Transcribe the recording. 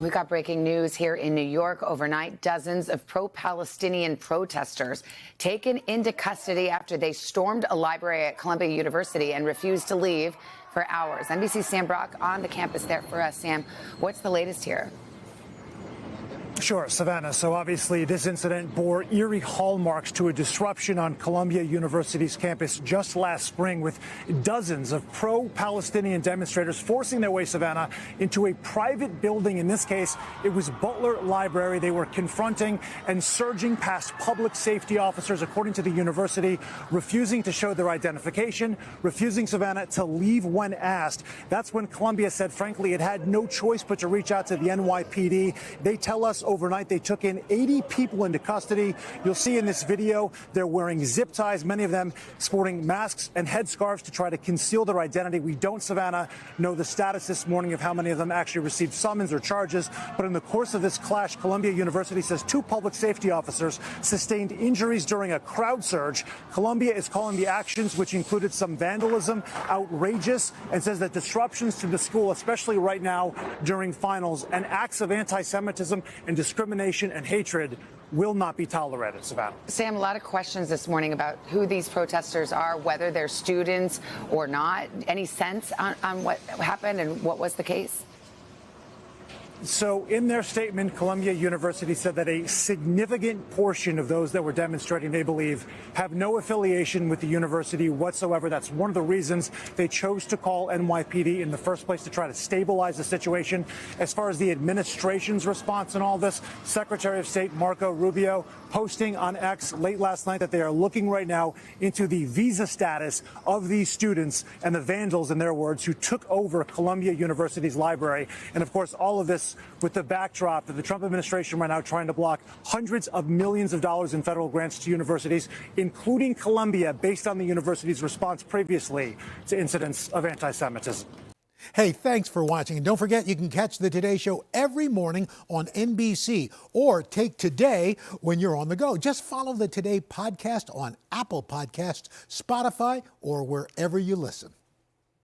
We got breaking news here in New York overnight. Dozens of pro-Palestinian protesters taken into custody after they stormed a library at Columbia University and refused to leave for hours. NBC's Sam Brock on the campus there for us. Sam, what's the latest here? Sure, Savannah. So obviously this incident bore eerie hallmarks to a disruption on Columbia University's campus just last spring, with dozens of pro-Palestinian demonstrators forcing their way, Savannah, into a private building. In this case, it was Butler Library. They were confronting and surging past public safety officers, according to the university, refusing to show their identification, refusing, Savannah, to leave when asked. That's when Columbia said, frankly, it had no choice but to reach out to the NYPD. They tell us overnight they took in 80 people into custody. You'll see in this video they're wearing zip ties, many of them sporting masks and headscarves to try to conceal their identity. We don't, Savannah, know the status this morning of how many of them actually received summons or charges. But in the course of this clash, Columbia University says 2 public safety officers sustained injuries during a crowd surge. Columbia is calling the actions, which included some vandalism, outrageous, and says that disruptions to the school, especially right now during finals, and acts of anti-Semitism and discrimination and hatred will not be tolerated. Savannah. Sam, a lot of questions this morning about who these protesters are, whether they're students or not. Any sense on what happened and what was the case? So in their statement, Columbia University said that a significant portion of those that were demonstrating, they believe, have no affiliation with the university whatsoever. That's one of the reasons they chose to call NYPD in the first place, to try to stabilize the situation. As far as the administration's response in all this, Secretary of State Marco Rubio posting on X late last night that they are looking right now into the visa status of these students and the vandals, in their words, who took over Columbia University's library. And of course, all of this with the backdrop that the Trump administration right now trying to block hundreds of millions of dollars in federal grants to universities, including Columbia, based on the university's response previously to incidents of anti-Semitism. Hey, thanks for watching. And don't forget, you can catch the Today Show every morning on NBC, or take Today when you're on the go. Just follow the Today podcast on Apple Podcasts, Spotify, or wherever you listen.